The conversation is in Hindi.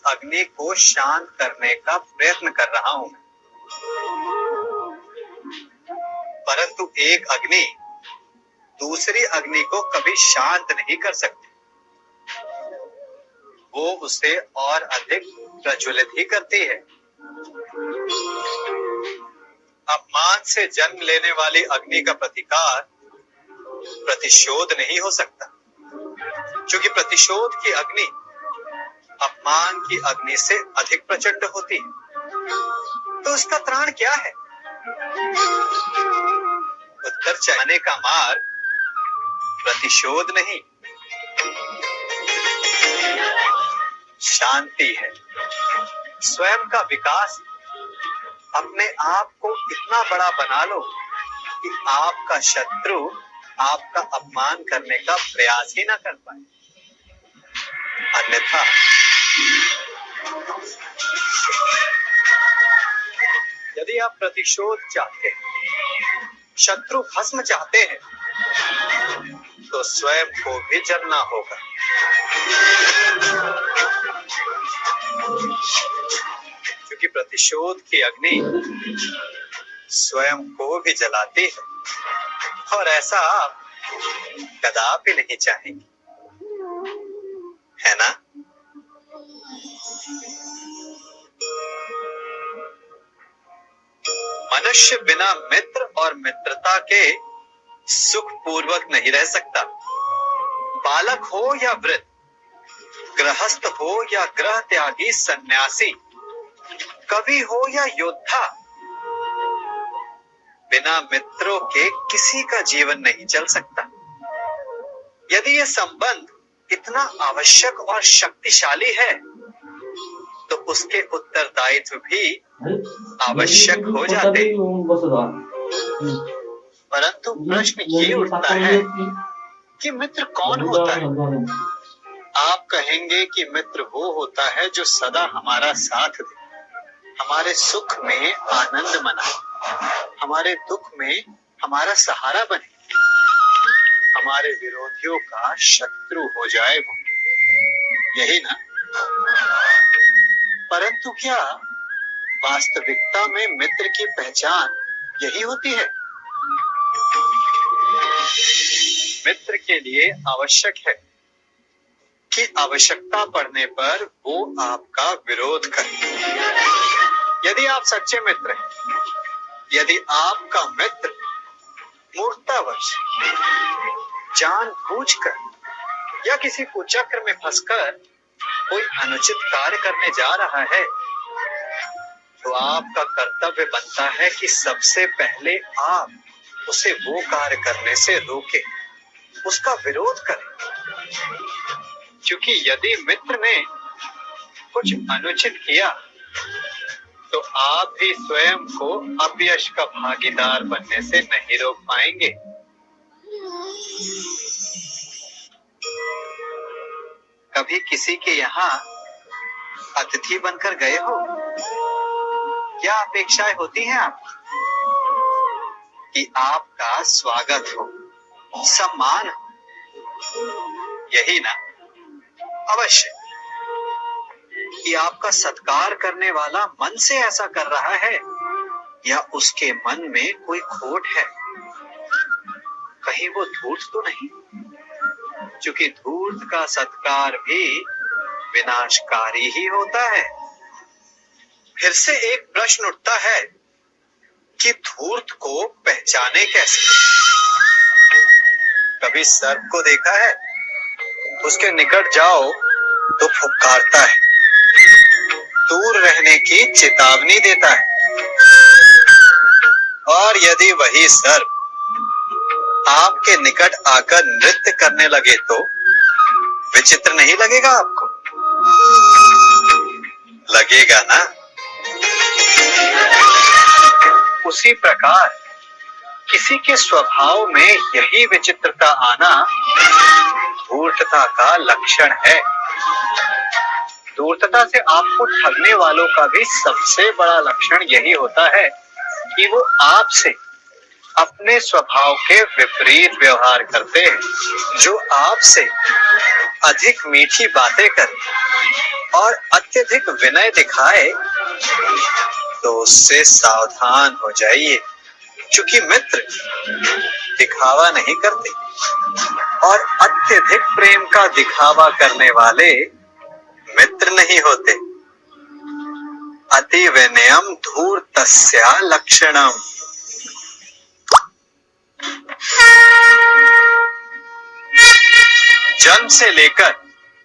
अग्नि को शांत करने का प्रयत्न कर रहा हूं, परंतु एक अग्नि दूसरी अग्नि को कभी शांत नहीं कर सकती। वो उसे और अधिक प्रज्वलित ही करती है। अपमान से जन्म लेने वाली अग्नि का प्रतिकार प्रतिशोध नहीं हो सकता, क्योंकि प्रतिशोध की अग्नि अपमान की अग्नि से अधिक प्रचंड होती है। तो उसका त्राण क्या है? उत्तर चाहने का मार्ग प्रतिशोध नहीं, शांति है। स्वयं का विकास। अपने आप को इतना बड़ा बना लो कि आपका शत्रु आपका अपमान करने का प्रयास ही ना कर पाए। अन्यथा यदि आप प्रतिशोध चाहते हैं, शत्रु भस्म चाहते हैं, तो स्वयं को भी जलना होगा। क्योंकि प्रतिशोध की अग्नि स्वयं को भी जलाती है, और ऐसा आप कदापि नहीं चाहेंगे, है ना? मनुष्य बिना मित्र और मित्रता के सुख पूर्वक नहीं रह सकता। बालक हो या वृद्ध, गृहस्थ हो या गृह त्यागी सन्यासी, कवि हो या योद्धा, बिना मित्रों के किसी का जीवन नहीं चल सकता। यदि यह संबंध इतना आवश्यक और शक्तिशाली है, तो उसके उत्तरदायित्व भी आवश्यक हो जाते। परंतु प्रश्न ये उठता है कि मित्र कौन होता है? आप कहेंगे कि मित्र वो होता है जो सदा हमारा साथ दे, हमारे सुख में आनंद मनाए, हमारे दुख में हमारा सहारा बने, हमारे विरोधियों का शत्रु हो जाए वो, यही ना? परंतु क्या वास्तविकता में मित्र की पहचान यही होती है? मित्र के लिए आवश्यक है कि आवश्यकता पड़ने पर वो आपका विरोध करे। यदि आप सच्चे मित्र हैं, यदि आपका मित्र मूर्खतावश, जानबूझकर या किसी कुचक्र में फंसकर कोई अनुचित कार्य करने जा रहा है, तो आपका कर्तव्य बनता है कि सबसे पहले आप उसे वो कार्य करने से रोके, उसका विरोध करें। क्योंकि यदि मित्र ने कुछ अनुचित किया, तो आप भी स्वयं को अपयश का भागीदार बनने से नहीं रोक पाएंगे। कभी किसी के यहाँ अतिथि बनकर गए हो? क्या अपेक्षाएं होती हैं आपकी? कि आपका स्वागत हो, सम्मान हो, यही ना? अवश्य कि आपका सत्कार करने वाला मन से ऐसा कर रहा है, या उसके मन में कोई खोट है? कहीं वो धूर्त तो नहीं? क्योंकि धूर्त का सत्कार भी विनाशकारी ही होता है। फिर से एक प्रश्न उठता है कि धूर्त को पहचाने कैसे? कभी सर्प को देखा है? उसके निकट जाओ तो फुफकारता है, दूर रहने की चेतावनी देता है। और यदि वही सर्प आपके निकट आकर नृत्य करने लगे, तो विचित्र नहीं लगेगा आपको? लगेगा ना? उसी प्रकार किसी के स्वभाव में यही विचित्रता आना धूर्तता का लक्षण है। धूर्तता से आपको ठगने वालों का भी सबसे बड़ा लक्षण यही होता है कि वो आपसे अपने स्वभाव के विपरीत व्यवहार करते हैं। जो आपसे अधिक मीठी बातें करें, और अत्यधिक विनय दिखाए तो उससे सावधान हो जाइए, क्योंकि मित्र दिखावा नहीं करते और अत्यधिक प्रेम का दिखावा करने वाले मित्र नहीं होते। अति विनयम धूर्तस्य लक्षणम। जन्म से लेकर